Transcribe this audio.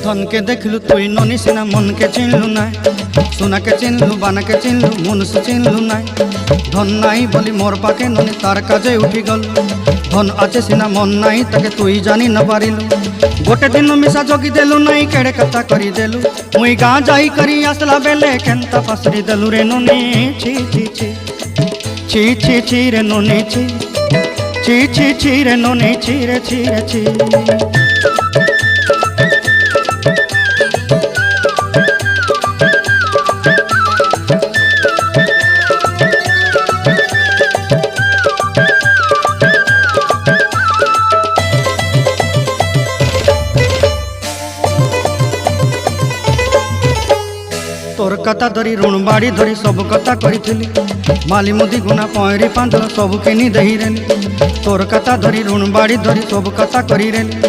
धन के देखलु तुई ननी सिना मन के चिन्हलु ना सोना के चिन्हलु बाना के चिन्हलु मनुष्य चिन्हलु ना धन नाई बोली मोर पाके ननी तार काजे उठी गल धन आचे सिना मन नाई ताके तुई जानी न पारिलु गोटे दिन मिसा जगी देलु नाई केड़े कथा करी देलु मुई गाँ जाई करी आसला बेले केंता पासरी देलु रे ननी छी छी छी छी छी छी रे ननी छी छी छी छी रे ननी छी रे छी रे छी तोर कथा धरी ऋण बाड़ी धरी सब कथा करी माली मुदी गुना पहरी पांदर सब किनी दही रेली तोर कथा धरी ऋण बाड़ी धरी सब कथा करी रेली।